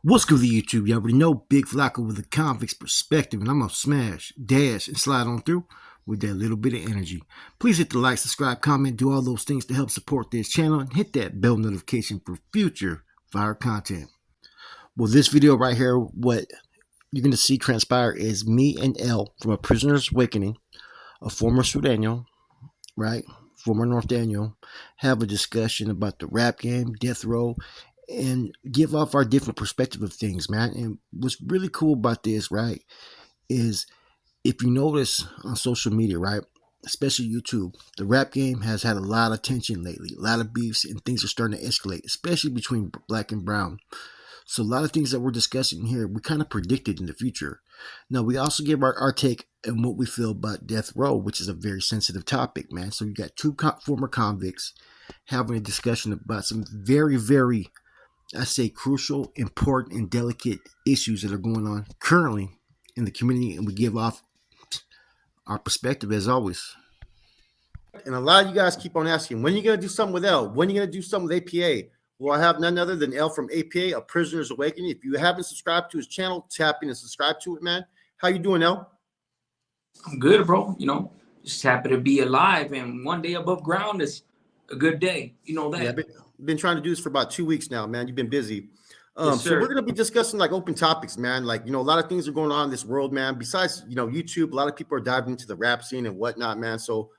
What's good with YouTube? You already know Big Flacco with a convict's perspective, and I'm gonna smash, dash, and slide on through with that little bit of energy. Please hit the like, subscribe, comment, do all those things to help support this channel, and hit that bell notification for future fire content. Well, this video right here, what you're gonna see transpire is me and L from A Prisoner's Awakening, a former Sudanio, right? Former North Daniel, have a discussion about the rap game, death row, and give off our different perspective of things, man. And what's really cool about this, right, is if you notice on social media, right, especially YouTube, the rap game has had a lot of tension lately, a lot of beefs, and things are starting to escalate, especially between black and brown. So a lot of things that we're discussing here, we kind of predicted in the future. Now, we also give our take and what we feel about death row, which is a very sensitive topic, man. So you got two former convicts having a discussion about some very, very, I say, crucial, important, and delicate issues that are going on currently in the community, and we give off our perspective as always. And a lot of you guys keep on asking, when are you going to do something with L? When are you going to do something with APA? Well, I have none other than L from APA, A Prisoner's Awakening. If you haven't subscribed to his channel, tap in and subscribe to it, man. How you doing, L? I'm good, bro. Just happy to be alive, and one day above ground is a good day. You know that. Yeah, I've been trying to do this for about 2 weeks now, man. You've been busy. Yes, So we're going to be discussing like open topics, man. Like, a lot of things are going on in this world, man. Besides, YouTube, a lot of people are diving into the rap scene and whatnot, man. So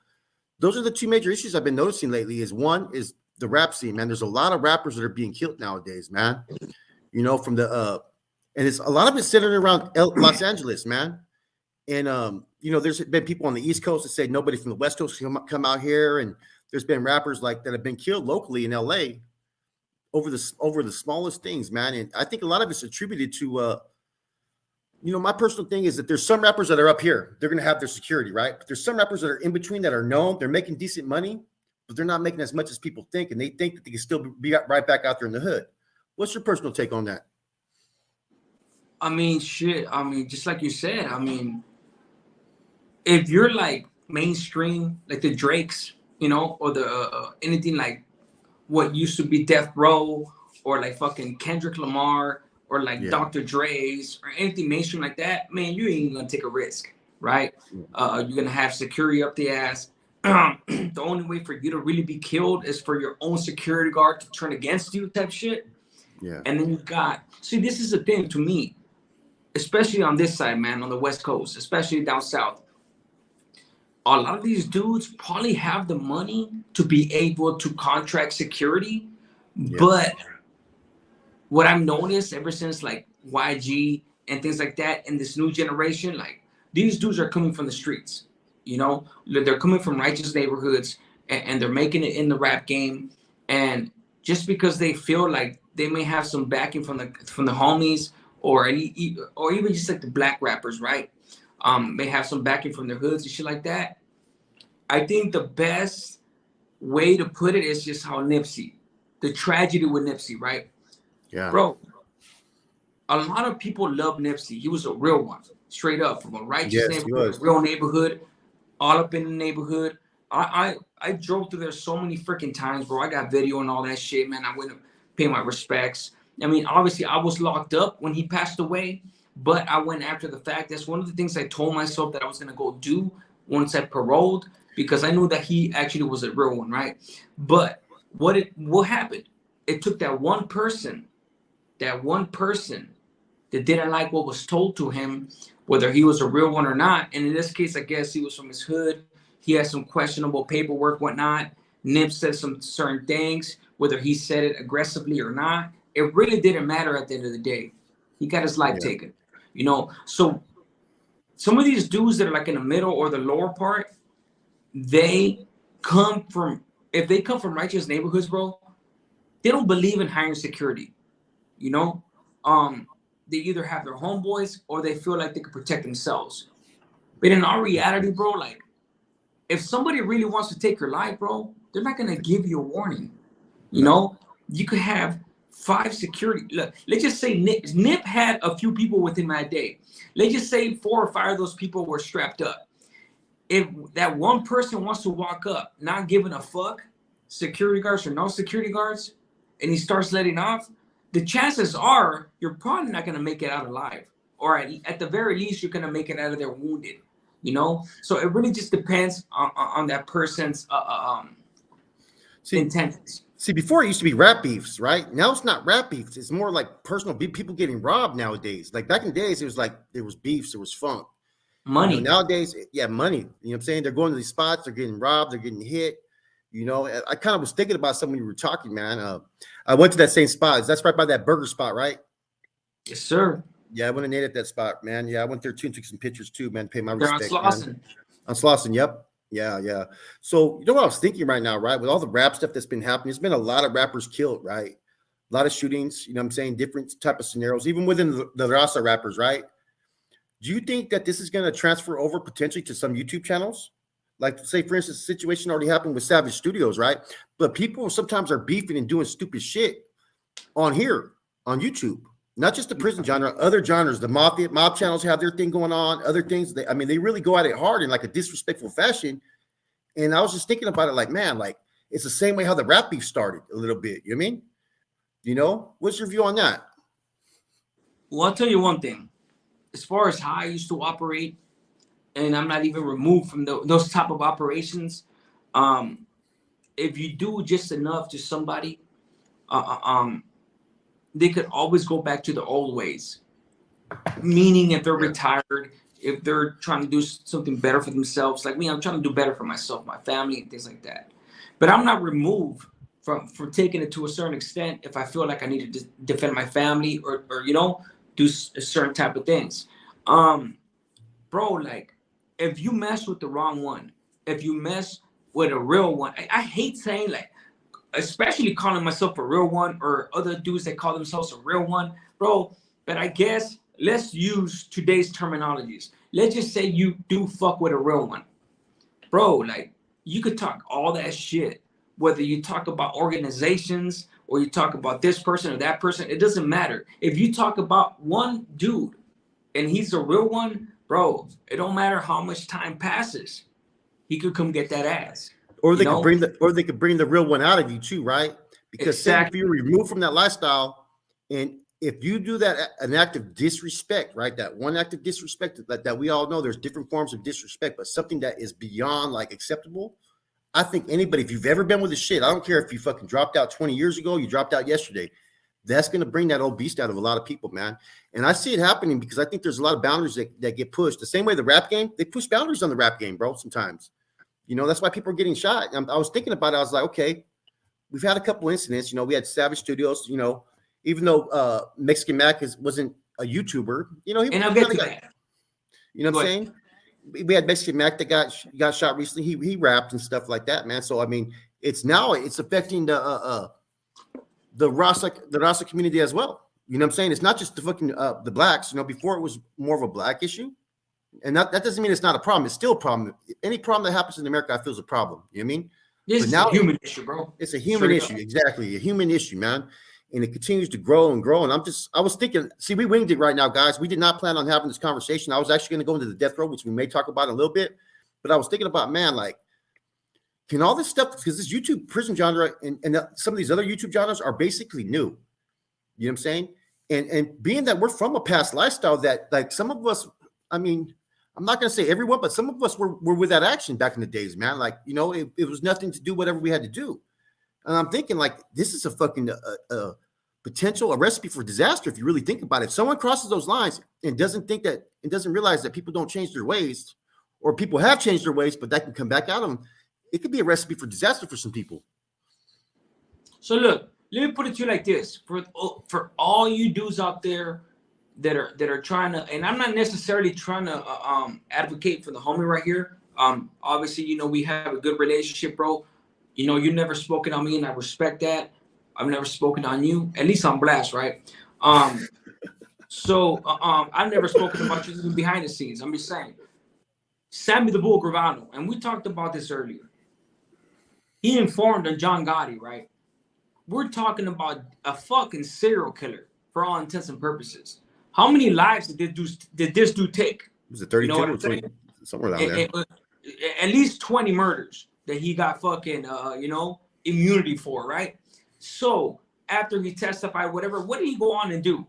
those are the two major issues I've been noticing lately. Is one is the rap scene, man. There's a lot of rappers that are being killed nowadays, man. From the and it's a lot of it centered around Los Angeles, man. And there's been people on the East Coast that say nobody from the West Coast can come out here, and there's been rappers like that have been killed locally in LA over the smallest things, man. And I think a lot of it's attributed to my personal thing is that there's some rappers that are up here, they're going to have their security, right? But there's some rappers that are in between that are known, they're making decent money, but they're not making as much as people think, and they think that they can still be right back out there in the hood. What's your personal take on that? Just like you said, if you're like mainstream, like the Drakes, or the anything like what used to be Death Row, or like fucking Kendrick Lamar, or like Dr. Dre's, or anything mainstream like that, man, you ain't gonna take a risk, right? You're gonna have security up the ass. The only way for you to really be killed is for your own security guard to turn against you, type shit. Yeah. And then this is the thing to me, especially on this side, man, on the West Coast, especially down south. A lot of these dudes probably have the money to be able to contract security, but what I've noticed ever since like YG and things like that in this new generation, like these dudes are coming from the streets, they're coming from righteous neighborhoods, and they're making it in the rap game. And just because they feel like they may have some backing from the homies, or even just like the black rappers, right? May have some backing from their hoods and shit like that. I think the best way to put it is just how the tragedy with Nipsey, right? Yeah. Bro, a lot of people love Nipsey. He was a real one, straight up, from a righteous neighborhood, real neighborhood, all up in the neighborhood. I drove through there so many freaking times, bro. I got video and all that shit, man. I went to pay my respects. Obviously, I was locked up when he passed away, but I went after the fact. That's one of the things I told myself that I was going to go do once I paroled, because I knew that he actually was a real one, right? But what happened? It took that one person that didn't like what was told to him, whether he was a real one or not. And in this case, I guess he was from his hood. He had some questionable paperwork, whatnot. Nip said some certain things, whether he said it aggressively or not. It really didn't matter at the end of the day. He got his life taken, So some of these dudes that are like in the middle or the lower part, if they come from righteous neighborhoods, bro, they don't believe in hiring security. They either have their homeboys or they feel like they can protect themselves. But in our reality, bro, like if somebody really wants to take your life, bro, they're not gonna give you a warning. You could have 5 security. Look, let's just say Nip had a few people with him that day. Let's just say 4 or 5 of those people were strapped up. If that one person wants to walk up, not giving a fuck, security guards or no security guards, and he starts letting off, the chances are you're probably not going to make it out alive, or at the very least you're going to make it out of there wounded, you know. So it really just depends on that person's intentions. See, before it used to be rap beefs, right? Now it's not rap beefs. It's more like personal beef, people getting robbed nowadays. Like back in the days, it was like there was beefs, there was funk. Money. You know, nowadays, yeah, money. You know what I'm saying? They're going to these spots, they're getting robbed, they're getting hit. You know, I kind of was thinking about something when you were talking, man. I went to that same spot. That's right by that burger spot, right? Yes, sir. Yeah, I went and ate at that spot, man. Yeah, I went there too and took some pictures too, man. Pay my They're respect. on Slauson. On Slauson, yep. Yeah. So you know what I was thinking right now, right? With all the rap stuff that's been happening, there's been a lot of rappers killed, right? A lot of shootings, you know what I'm saying? Different type of scenarios, even within the Raza rappers, right? Do you think that this is going to transfer over potentially to some YouTube channels? Like, say, for instance, the situation already happened with Savage Studios, right? But people sometimes are beefing and doing stupid shit on here, on YouTube. Not just the prison genre, other genres. The mob channels have their thing going on, other things. They really go at it hard in like a disrespectful fashion. And I was just thinking about it like, man, like it's the same way how the rap beef started a little bit. You know what I mean? You know, what's your view on that? Well, I'll tell you one thing. As far as how I used to operate, and I'm not even removed from those type of operations, if you do just enough to somebody, they could always go back to the old ways. Meaning, if they're retired, if they're trying to do something better for themselves, like me, I'm trying to do better for myself, my family, and things like that. But I'm not removed from taking it to a certain extent if I feel like I need to defend my family or you know, do certain type of things. Bro, like if you mess with the wrong one, if you mess with a real one, I hate saying like, especially calling myself a real one or other dudes that call themselves a real one, bro. But I guess let's use today's terminologies. Let's just say you do fuck with a real one, bro. Like you could talk all that shit, whether you talk about organizations or you talk about this person or that person, it doesn't matter. If you talk about one dude and he's a real one, bro, it don't matter how much time passes. He could come get that ass. Or they could bring the real one out of you too, right? Because if you're removed from that lifestyle, and if you do that, an act of disrespect, right? That one act of disrespect that we all know there's different forms of disrespect, but something that is beyond like acceptable. I think anybody, if you've ever been with a shit, I don't care if you fucking dropped out 20 years ago, you dropped out yesterday, that's going to bring that old beast out of a lot of people, man. And I see it happening because I think there's a lot of boundaries that get pushed. The same way the rap game, they push boundaries on the rap game, bro, sometimes. You know, that's why people are getting shot. I was thinking about it. I was like, okay, we've had a couple incidents. You know, we had Savage Studios, you know, even though Mexican Mac wasn't a YouTuber, you know, and I'll get to that. You know what I'm saying? We had Mexican Mac that got shot recently. He rapped and stuff like that, man. So I mean, it's affecting the Rasa community as well. You know what I'm saying? It's not just the fucking the blacks. You know, before it was more of a black issue. And that doesn't mean it's not a problem. It's still a problem. Any problem that happens in America, I feel is a problem. You know what I mean? It's a human issue, bro. It's a human issue. Exactly. A human issue, man. And it continues to grow and grow. And I was thinking, see, we winged it right now, guys. We did not plan on having this conversation. I was actually going to go into the death row, which we may talk about in a little bit. But I was thinking about, man, like, can all this stuff, because this YouTube prison genre and some of these other YouTube genres are basically new. You know what I'm saying? And being that we're from a past lifestyle that, like, some of us, I mean, I'm not going to say everyone, but some of us were with that action back in the days, man. Like, you know, it was nothing to do whatever we had to do. And I'm thinking, like, this is a fucking potential, a recipe for disaster if you really think about it. If someone crosses those lines and doesn't realize that people don't change their ways, or people have changed their ways, but that can come back at them, it could be a recipe for disaster for some people. So look, let me put it to you like this: for all you dudes out there that are trying to, and I'm not necessarily trying to advocate for the homie right here. Obviously, you know, we have a good relationship, bro. You know, you've never spoken on me, and I respect that. I've never spoken on you, at least on blast, right? So I've never spoken about you even behind the scenes. I'm just saying, Sammy the Bull Gravano, and we talked about this earlier. He informed on John Gotti, right? We're talking about a fucking serial killer for all intents and purposes. How many lives did this dude take? Was it 32 or 20? Somewhere down there. At least 20 murders that he got fucking, you know, immunity for, right? So after he testified, whatever, what did he go on and do?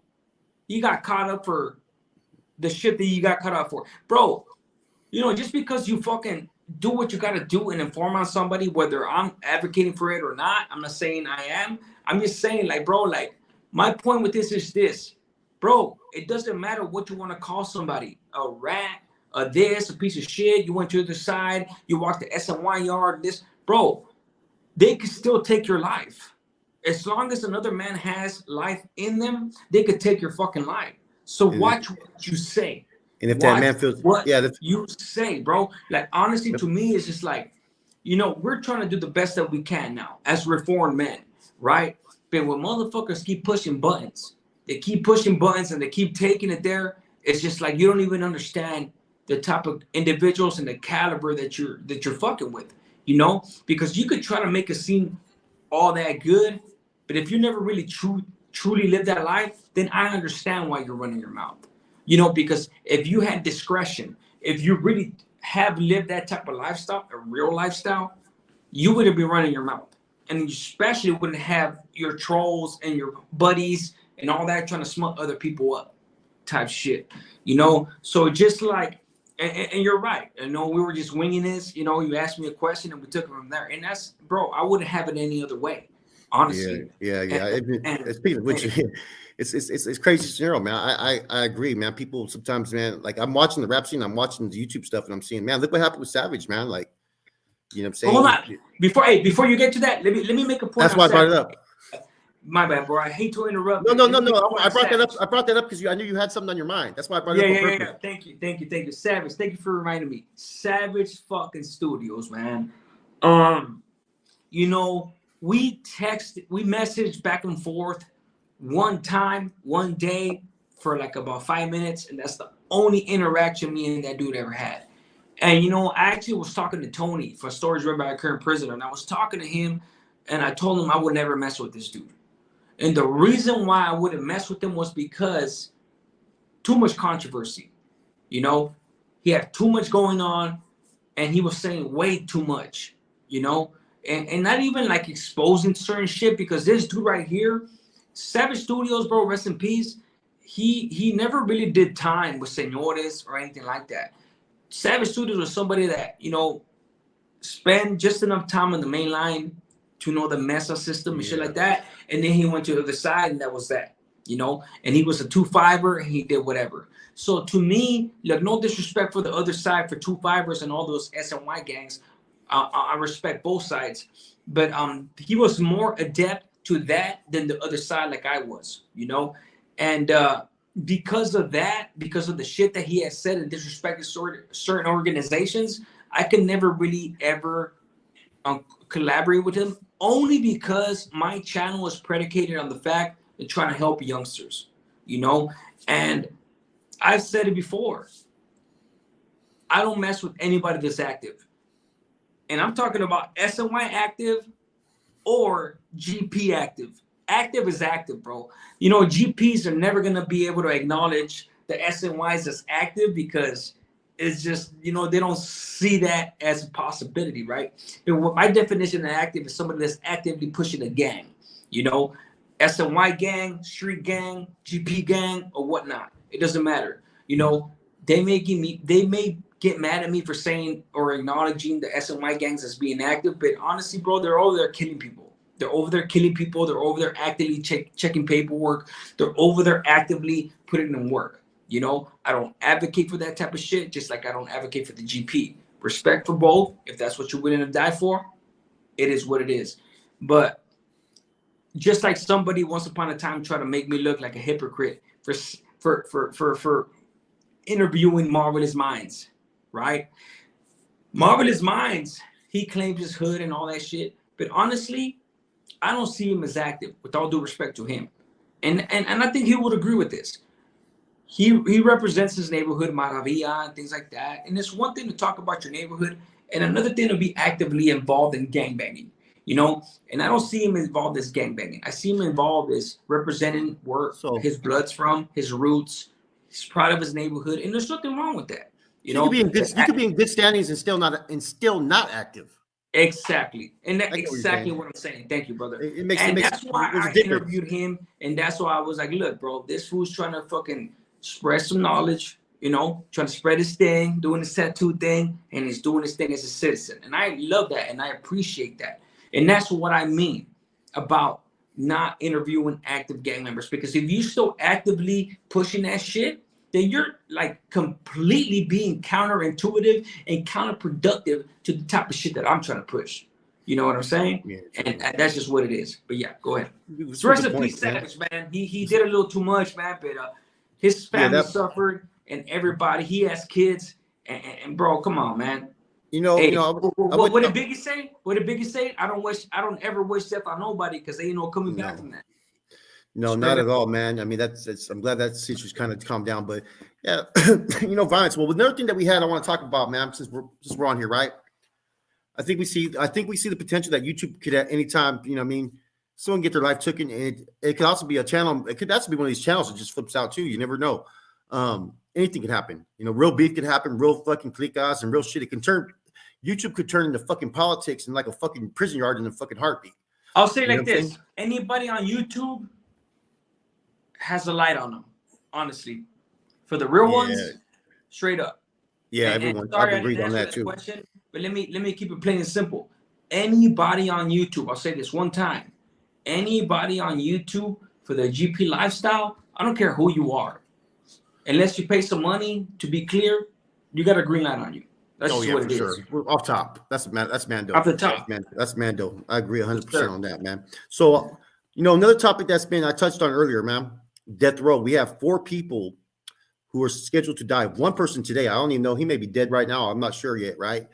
He got caught up for the shit that you got caught up for. Bro, you know, just because you fucking do what you got to do and inform on somebody, whether I'm advocating for it or not, I'm not saying I am. I'm just saying, like, bro, like, my point with this is this. Bro, it doesn't matter what you want to call somebody. A rat, a this, a piece of shit. You went to the other side. You walked the SNY yard. This. Bro, they could still take your life. As long as another man has life in them, they could take your fucking life. So watch what you say. And if that man feels, what you say, bro. Like, honestly, to me, it's just like, you know, we're trying to do the best that we can now as reformed men, right? But when motherfuckers keep pushing buttons, they keep pushing buttons and they keep taking it there. It's just like you don't even understand the type of individuals and the caliber that you're fucking with, you know? Because you could try to make it seem all that good, but if you never really truly live that life, then I understand why you're running your mouth. You know, because if you had discretion, if you really have lived that type of lifestyle, a real lifestyle, you wouldn't be running your mouth. And you especially wouldn't have your trolls and your buddies and all that trying to smut other people up type shit. You know, so just like, and you're right. You know, we were just winging this. You know, you asked me a question and we took it from there. And that's, bro, I wouldn't have it any other way, honestly. Yeah. Speaking of which, it's crazy scenario, man. I agree, man. People sometimes, man, like I'm watching the rap scene, I'm watching the YouTube stuff, and I'm seeing, man, look what happened with Savage, man. Like, you know what I'm saying? Hold on. Before you get to that, let me make a point. That's why I brought it up. My bad, bro. I hate to interrupt. No. I brought that up. I brought that up because I knew you had something on your mind. That's why I brought it up. Yeah. Thank you. Savage, thank you for reminding me. Savage fucking Studios, man. You know, we messaged back and forth one time, one day for like about 5 minutes, and that's the only interaction me and that dude ever had. And you know, I actually was talking to Tony for Stories Read by a Current Prisoner, and I was talking to him, and I told him I would never mess with this dude. And the reason why I wouldn't mess with him was because too much controversy. You know, he had too much going on, and he was saying way too much, you know, and not even like exposing certain shit, because this dude right here, Savage Studios, bro, rest in peace. He never really did time with Senores or anything like that. Savage Studios was somebody that, you know, spent just enough time on the main line to know the Mesa system and shit like that. And then he went to the other side, and that was that, you know, and he was a 2-5er and he did whatever. So to me, like, no disrespect for the other side, for 2-5ers and all those SNY gangs. I respect both sides, but he was more adept to that than the other side, like I was, you know. And because of that, because of the shit that he has said and disrespected certain organizations, I could never really ever collaborate with him, only because my channel is predicated on the fact of trying to help youngsters, you know. And I've said it before, I don't mess with anybody that's active. And I'm talking about SNY active or GP active. Active is active, bro. You know, GPs are never going to be able to acknowledge the SNYs as active, because it's just, you know, they don't see that as a possibility, right? And what my definition of active is somebody that's actively pushing a gang, you know, SNY gang, street gang, GP gang, or whatnot. It doesn't matter. You know, they may get mad at me for saying or acknowledging the SNY gangs as being active, but honestly, bro, they're over there killing people. They're over there killing people. They're over there actively checking paperwork. They're over there actively putting in work. You know, I don't advocate for that type of shit, just like I don't advocate for the GP. Respect for both. If that's what you're willing to die for, it is what it is. But just like somebody once upon a time tried to make me look like a hypocrite for interviewing Marvelous Minds, right? Marvelous Minds, he claims his hood and all that shit, but honestly, I don't see him as active, with all due respect to him. And I think he would agree with this. He represents his neighborhood, Maravilla, and things like that. And it's one thing to talk about your neighborhood, and another thing to be actively involved in gangbanging, you know? And I don't see him involved as gangbanging. I see him involved as representing where his blood's from, his roots. He's proud of his neighborhood, and there's nothing wrong with that. You know, you could be in good standings and still not active. Exactly, and that's exactly what I'm saying. Thank you, brother. That's why I interviewed him, and that's why I was like, "Look, bro, this fool's trying to fucking spread some knowledge, you know, trying to spread his thing, doing his tattoo thing, and he's doing his thing as a citizen." And I love that, and I appreciate that, and that's what I mean about not interviewing active gang members. Because if you still actively pushing that shit, then you're like completely being counterintuitive and counterproductive to the type of shit that I'm trying to push. You know what I'm saying? Yeah, and that's just what it is. But yeah, go ahead. Rest in peace, Savage, man. He did a little too much, man. But his family suffered, and everybody. He has kids, and bro, come on, man. You know, what did Biggie say? What did Biggie say? I don't ever wish death on nobody because they ain't no coming back from that. No, not at all, man. I mean, that's I'm glad that situation's kind of calmed down. But yeah, violence. Well, another thing that we had I want to talk about, man, since we're on here, right? I think we see the potential that YouTube could at any time, someone get their life taken. And it could also be a channel. It could also be one of these channels that just flips out too. You never know. Anything could happen. Real beef could happen, real fucking cliques and real shit. YouTube could turn into fucking politics and like a fucking prison yard in a fucking heartbeat. I'll say like this. Anybody on YouTube has a light on them, honestly. For the real ones, straight up. Yeah, everyone. I agree on that too. Question, but let me keep it plain and simple. Anybody on YouTube, I'll say this one time. Anybody on YouTube for the GP lifestyle, I don't care who you are. Unless you pay some money, to be clear, you got a green light on you. That's what it is. We're off top. That's Mando. Off the top. That's Mando. I agree 100% on that, man. So, another topic I touched on earlier, man. Death row. We have 4 people who are scheduled to die. One person today, I don't even know. He may be dead right now. I'm not sure yet, right?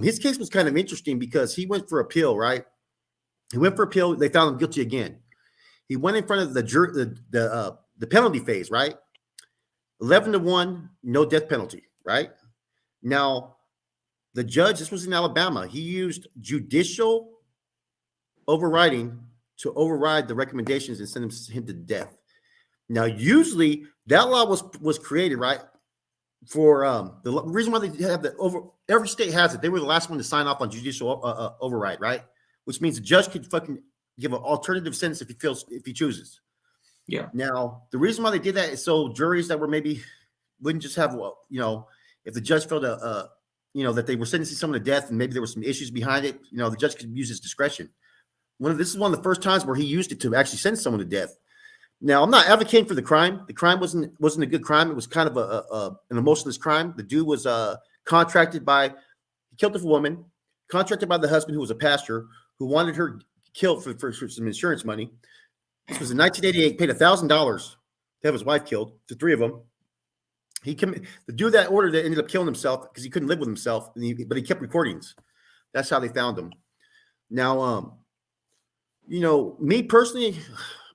His case was kind of interesting because he went for appeal, right? He went for appeal. They found him guilty again. He went in front of the jury, the penalty phase, right? 11-1, no death penalty, right? Now, the judge, this was in Alabama, he used judicial overriding to override the recommendations and send him to death. Now, usually that law was created, right? For the reason why they have every state has it. They were the last one to sign off on judicial override, right? Which means the judge could fucking give an alternative sentence if he chooses. Yeah. Now, the reason why they did that is so juries that wouldn't just have, if the judge felt that they were sentencing someone to death and maybe there were some issues behind it, the judge could use his discretion. This is one of the first times where he used it to actually sentence someone to death. Now, I'm not advocating for the crime. The crime wasn't a good crime. It was kind of an emotionless crime. The dude was he killed a woman, contracted by the husband who was a pastor who wanted her killed for some insurance money. This was in 1988. Paid $1,000 to have his wife killed. The 3 of them. The dude that ordered it ended up killing himself because he couldn't live with himself. But he kept recordings. That's how they found him. Now, me personally,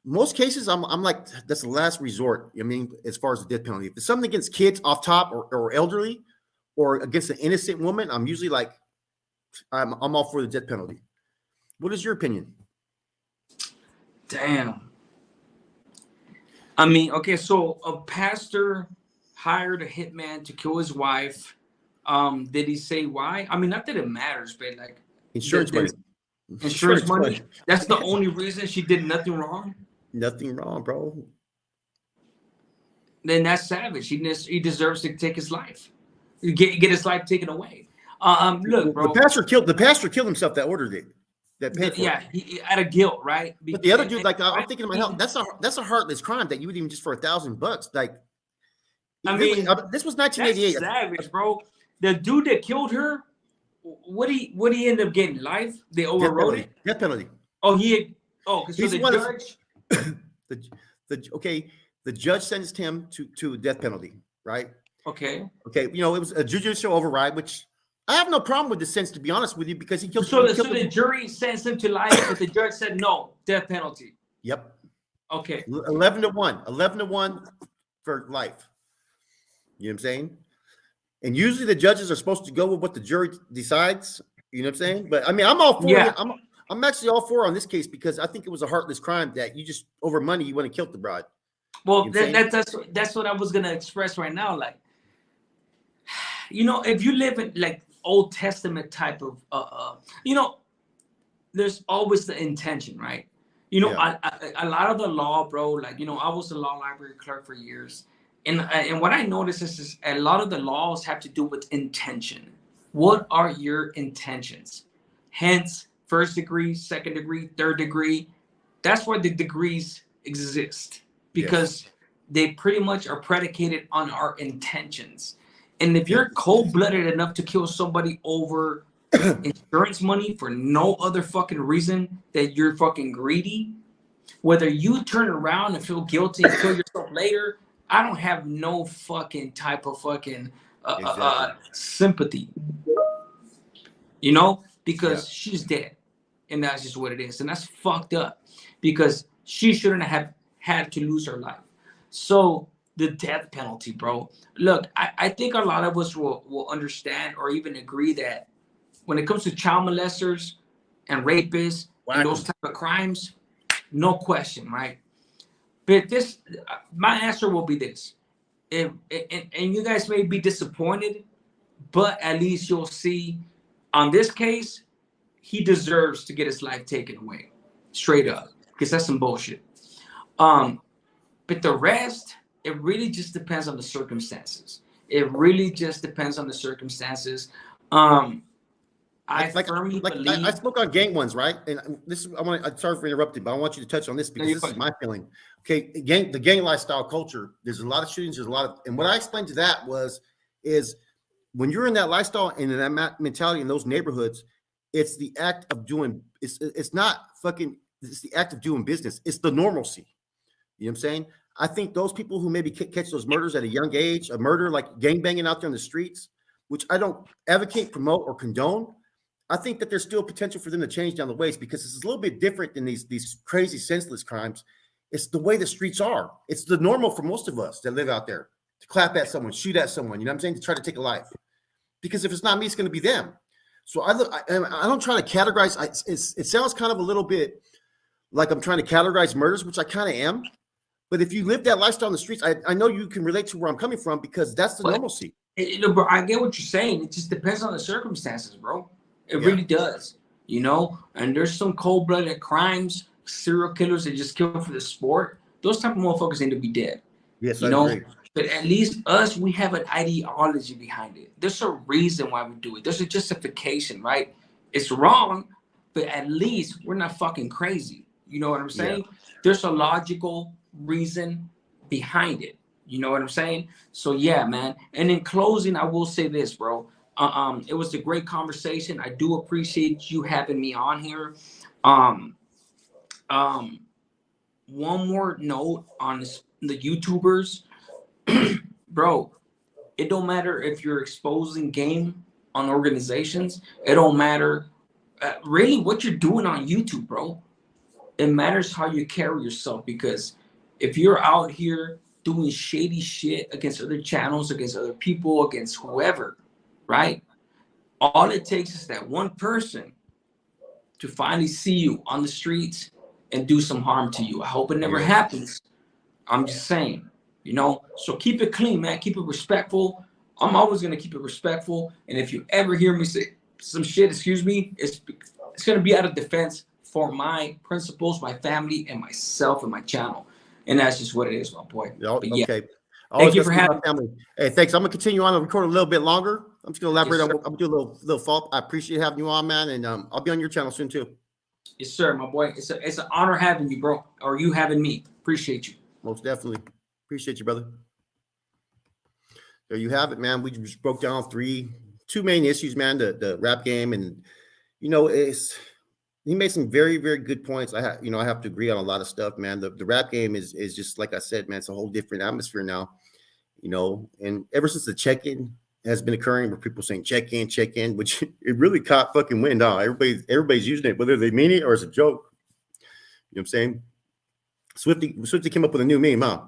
most cases I'm like that's the last resort. I mean, as far as the death penalty, if it's something against kids off top or elderly, or against an innocent woman, I'm usually like, I'm all for the death penalty. What is your opinion? Damn. I mean, okay, so a pastor hired a hitman to kill his wife. Did he say why? I mean, not that it matters, but like insurance money. Insurance money. That's the only reason she did nothing wrong. Nothing wrong, bro. Then that's savage. He deserves to take his life. Get his life taken away. Look, bro. The pastor killed himself that ordered it. That paid for it. He out of guilt, right? But the other dude, like I'm thinking about that's a heartless crime that you would even just for $1,000. Like, I mean, this was 1988. That's savage, bro. The dude that killed her, what he end up getting? Life? They overrode it. Death penalty. Because the judge. The judge sentenced him to a death penalty, right? Okay. It was a judicial override, which I have no problem with the sentence, to be honest with you, because he killed. So the jury sentenced him to life, but the judge said no, death penalty. Yep. Okay. 11-1 for life. You know what I'm saying? And usually the judges are supposed to go with what the jury decides. You know what I'm saying? But I mean, I'm all for it. I'm actually all for on this case because I think it was a heartless crime that you just over money you went and killed the bride. Well, that's what I was gonna express right now. Like, if you live in, like, Old Testament type of you know, there's always the intention, right? You know, Yeah. a lot of the law, bro, like, you know, I was a law library clerk for years. And what I noticed is a lot of the laws have to do with intention. What are your intentions? Hence, first degree, second degree, third degree. That's why the degrees exist, Yes. because they pretty much are predicated on our intentions. And if Yeah. you're cold-blooded enough to kill somebody over insurance money for no other fucking reason that you're fucking greedy, whether you turn around and feel guilty and kill yourself later, I don't have no fucking type of fucking Exactly. sympathy, you know, Yeah. because she's dead, and that's just what it is, and that's fucked up, because she shouldn't have had to lose her life. So the death penalty, bro. Look, I think a lot of us will understand or even agree that when it comes to child molesters and rapists and Whack those 'em. type of crimes, no question, right? But this, my answer will be this: if and you guys may be disappointed, but at least you'll see, on this case, he deserves to get his life taken away, straight Yes. up, because that's some bullshit. Um, but the rest, it really just depends on the circumstances. It really just depends on the circumstances. Um, I Like, like, firmly I believe. spoke on gang ones, right? And this is, I want to, I'm sorry for interrupting, but I want you to touch on this No, because you're this is fine. my feeling. Okay. The gang lifestyle culture, there's a lot of shootings. There's a lot of, and what I explained to that is when you're in that lifestyle and in that mentality in those neighborhoods, it's the act of doing, it's not fucking, it's the act of doing business. It's the normalcy. You know what I'm saying? I think those people who maybe catch those murders at a young age, a murder like gang banging out there in the streets, which I don't advocate, promote, or condone. I think that there's still potential for them to change down the ways because it's a little bit different than these crazy senseless crimes. It's the way the streets are. It's the normal for most of us that live out there to clap at someone, shoot at someone. You know what I'm saying? To try to take a life. Because if it's not me, it's going to be them. So I don't try to categorize. It sounds kind of a little bit like I'm trying to categorize murders, which I kind of am. But if you live that lifestyle on the streets, I know you can relate to where I'm coming from because that's the But normalcy. bro, I get what you're saying. It just depends on the circumstances, bro. It Yeah. really does. You know, and there's some cold-blooded crimes, serial killers that just kill for the sport. Those type of motherfuckers need to be dead. Yes, You I know, agree. but at least us, we have an ideology behind it. There's a reason why we do it. There's a justification, right? It's wrong, but at least we're not fucking crazy. You know what I'm Yeah. saying? There's a logical reason behind it. You know what I'm saying? So yeah, man. And in closing, I will say this, bro. It was a great conversation. I do appreciate you having me on here. Um, um, one more note on the YouTubers, bro. It don't matter if you're exposing game on organizations. It don't matter really what you're doing on YouTube, bro. It matters how you carry yourself, because if you're out here doing shady shit against other channels, against other people, against whoever, right? All it takes is that one person to finally see you on the streets and do some harm to you. I hope it never Yes. happens. I'm just saying, you know. So keep it clean, man. Keep it respectful. I'm always gonna keep it respectful. And if you ever hear me say some shit, excuse me, it's gonna be out of defense for my principles, my family, and myself and my channel. And that's just what it is, my boy. But yeah, Okay. thank Always you got for to my having me. family. Hey, thanks. I'm gonna continue on and record a little bit longer. I'm just gonna elaborate Yes, on. sir. I'm gonna do a little fault. I appreciate having you on, man, and I'll be on your channel soon too. Yes, sir, my boy. It's an honor having you, bro. Or you having me. Appreciate you. Most definitely. Appreciate you, brother. There you have it, man. We just broke down two main issues, man. The rap game, and it's he made some very, very good points. I have to agree on a lot of stuff, man. The rap game is just like I said, man. It's a whole different atmosphere now, And ever since the check-in has been occurring, where people saying check in, which it really caught fucking wind. Everybody's using it, whether they mean it or it's a joke. You know what I'm saying? Swifty came up with a new meme, huh?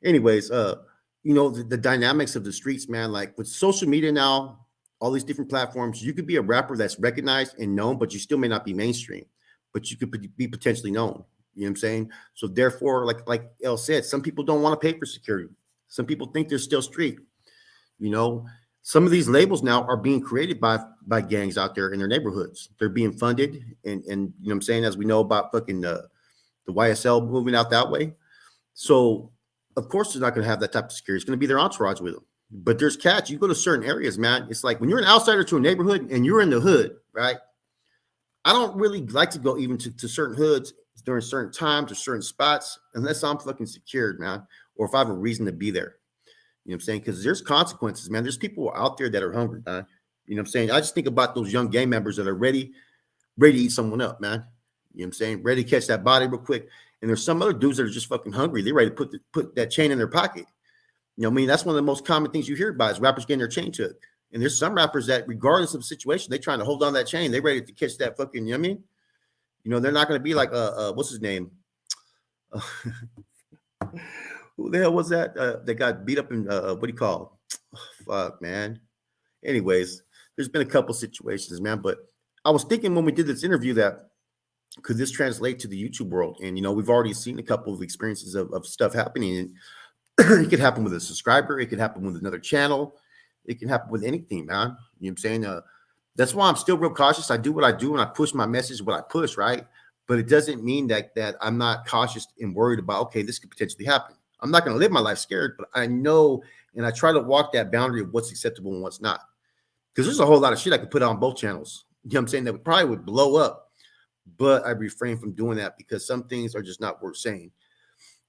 Anyways, the dynamics of the streets, man. Like with social media now, all these different platforms, you could be a rapper that's recognized and known, but you still may not be mainstream, but you could be potentially known. You know what I'm saying? So therefore, like El said, some people don't want to pay for security. Some people think they're still street. You know, some of these labels now are being created by gangs out there in their neighborhoods. They're being funded, and you know what I'm saying, as we know about fucking the YSL moving out that way. So of course they're not going to have that type of security. It's going to be their entourage with them. But there's cats. You go to certain areas, man. It's like when you're an outsider to a neighborhood and you're in the hood, right? I don't really like to go even to certain hoods during certain times or certain spots unless I'm fucking secured, man, or if I have a reason to be there. You know what I'm saying? Because there's consequences, man. There's people out there that are hungry, man. You know what I'm saying? I just think about those young gang members that are ready to eat someone up, man. You know what I'm saying? Ready to catch that body real quick. And there's some other dudes that are just fucking hungry. They're ready to put that chain in their pocket. You know what I mean? That's one of the most common things you hear about is rappers getting their chain took. And there's some rappers that, regardless of the situation, they trying to hold on that chain. They ready to catch that fucking, you know what I mean? You know, they're not going to be like, what's his name? Who the hell was that? That got beat up in, what do you call? Oh, fuck, man. Anyways, there's been a couple situations, man. But I was thinking when we did this interview that could this translate to the YouTube world? And, you know, we've already seen a couple of experiences of stuff happening. And it could happen with a subscriber. It could happen with another channel. It can happen with anything, man. You know what I'm saying? That's why I'm still real cautious. I do what I do and I push my message, what I push, right? But it doesn't mean that I'm not cautious and worried about, okay, this could potentially happen. I'm not going to live my life scared, but I know, and I try to walk that boundary of what's acceptable and what's not. Because there's a whole lot of shit I could put on both channels. You know what I'm saying? That probably would blow up, but I refrain from doing that because some things are just not worth saying.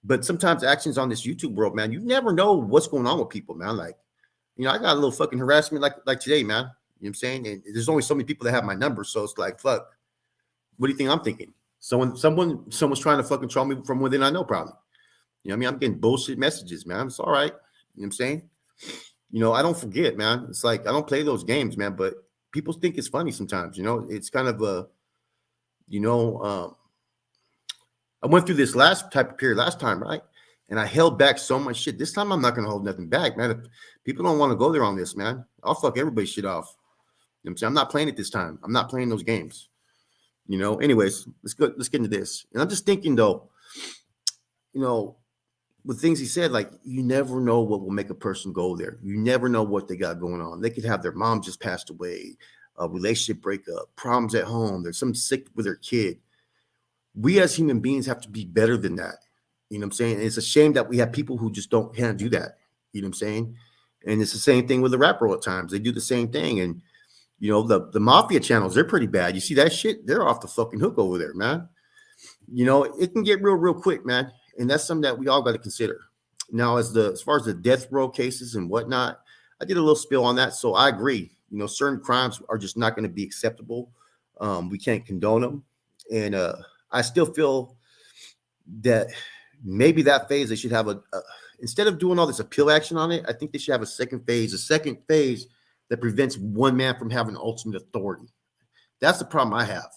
But sometimes actions on this YouTube world, man, you never know what's going on with people, man. Like, you know, I got a little fucking harassment like today, man. You know what I'm saying? And there's only so many people that have my number. So it's like, fuck, what do you think I'm thinking? Someone's trying to fucking troll me from within I know probably. You know what I mean? I'm getting bullshit messages, man. It's all right. You know what I'm saying? You know, I don't forget, man. It's like, I don't play those games, man, but people think it's funny sometimes, you know? It's kind of a, you know, I went through this last type of period last time, right? And I held back so much shit. This time I'm not going to hold nothing back, man. If people don't want to go there on this, man, I'll fuck everybody's shit off. You know what I'm saying? I'm not playing it this time. I'm not playing those games. You know, anyways, let's get into this. And I'm just thinking though, you know, with things he said, like you never know what will make a person go there. You never know what they got going on. They could have their mom just passed away, a relationship breakup, problems at home. There's some sick with their kid. We as human beings have to be better than that. You know what I'm saying? And it's a shame that we have people who just can't do that. You know what I'm saying? And it's the same thing with the rap world at times. They do the same thing. And, you know, the mafia channels, they're pretty bad. You see that shit? They're off the fucking hook over there, man. You know, it can get real quick, man. And that's something that we all got to consider. Now, as far as the death row cases and whatnot, I did a little spill on that. So I agree. You know, certain crimes are just not going to be acceptable. We can't condone them. And I still feel that maybe that phase they should have instead of doing all this appeal action on it, I think they should have a second phase that prevents one man from having ultimate authority. That's the problem I have,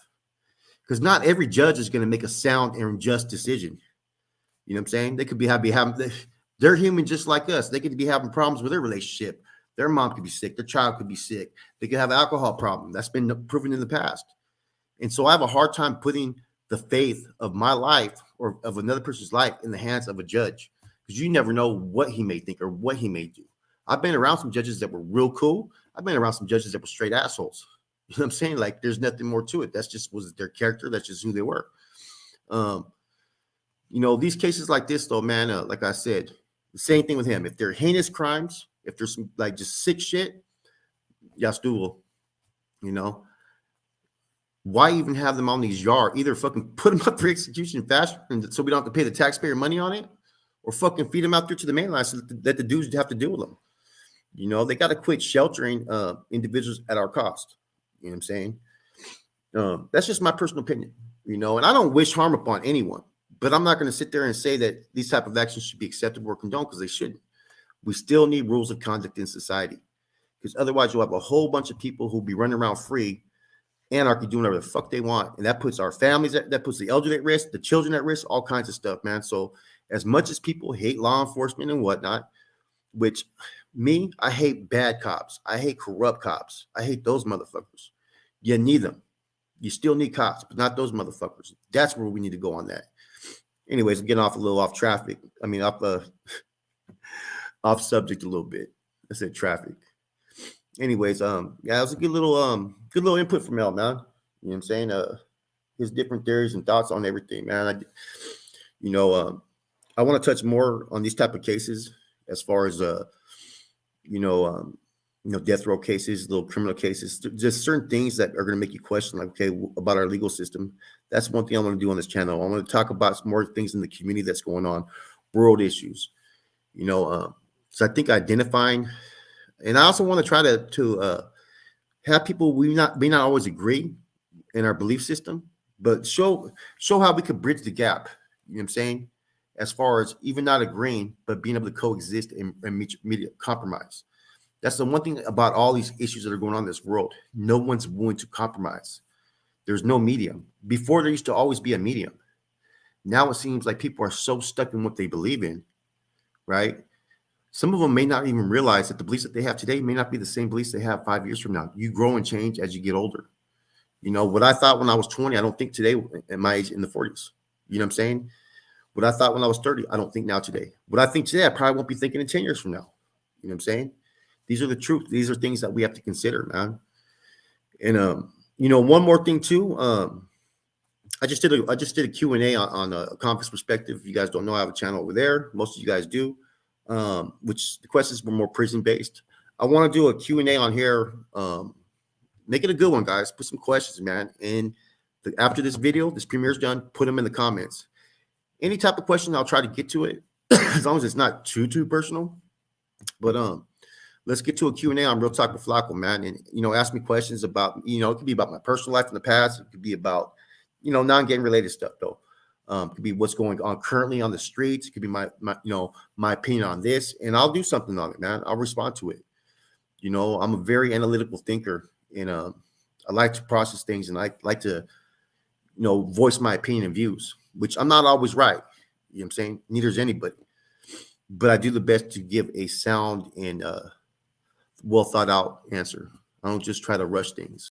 because not every judge is going to make a sound and just decision. You know what I'm saying? They could be having they're human just like us. They could be having problems with their relationship. Their mom could be sick. Their child could be sick. They could have an alcohol problem. That's been proven in the past. And so I have a hard time putting the faith of my life or of another person's life in the hands of a judge, because you never know what he may think or what he may do. I've been around some judges that were real cool. I've been around some judges that were straight assholes. You know what I'm saying? Like, there's nothing more to it. That's just was their character. That's just who they were. You know, these cases like this, though, man, like I said, the same thing with him. If they're heinous crimes, if there's some like just sick shit, Yastulo, you know, why even have them on these yard? Either fucking put them up for execution faster so we don't have to pay the taxpayer money on it, or fucking feed them out there to the mainland so that the dudes have to deal with them. You know, they got to quit sheltering individuals at our cost. You know what I'm saying? That's just my personal opinion, you know, and I don't wish harm upon anyone, but I'm not going to sit there and say that these type of actions should be acceptable or condoned, because they shouldn't. We still need rules of conduct in society, because otherwise you'll have a whole bunch of people who'll be running around free, anarchy, doing whatever the fuck they want. And that puts our families that puts the elderly at risk, the children at risk, all kinds of stuff, man. So as much as people hate law enforcement and whatnot, which I hate bad cops. I hate corrupt cops. I hate those motherfuckers. You need them. You still need cops, but not those motherfuckers. That's where we need to go on that. Anyways, I'm getting off a little off traffic. I mean, off subject a little bit. I said traffic. anyways, yeah, it was a good little input from Mel, man. You know what I'm saying? His different theories and thoughts on everything, man. You know, I want to touch more on these type of cases as far as you know, death row cases, little criminal cases, just certain things that are going to make you question, like, okay, about our legal system. That's one thing I want to do on this channel. I want to talk about some more things in the community that's going on, world issues. So I think identifying, and I also want to try to have people we not may not always agree in our belief system, but show how we could bridge the gap. You know what I'm saying? As far as even not agreeing, but being able to coexist and meet compromise. That's the one thing about all these issues that are going on in this world. No one's willing to compromise. There's no medium. Before there used to always be a medium. Now it seems like people are so stuck in what they believe in, right? Some of them may not even realize that the beliefs that they have today may not be the same beliefs they have 5 years from now. You grow and change as you get older. What I thought when I was 20, I don't think today at my age in the 40s. You know what I'm saying? What I thought when I was 30, I don't think now today. What I think today, I probably won't be thinking in 10 years from now. You know what I'm saying? These are the truth. These are things that we have to consider, man. And one more thing too. I just did a Q&A on a conference perspective. If you guys don't know, I have a channel over there. Most of you guys do. Which the questions were more prison based. I want to do a Q&A on here. Make it a good one, guys. Put some questions, man. And after this video, this premiere's done, put them in the comments. Any type of question, I'll try to get to it, as long as it's not too personal. But let's get to a Q&A on Real Talk with Flacco, man. And ask me questions about, it could be about my personal life in the past. It could be about, non-gang related stuff though. It could be what's going on currently on the streets. It could be my opinion on this, and I'll do something on it, man. I'll respond to it. I'm a very analytical thinker, and I like to process things, and I like to, voice my opinion and views, which I'm not always right. You know what I'm saying? Neither is anybody. But I do the best to give a sound and well thought out answer. I don't just try to rush things.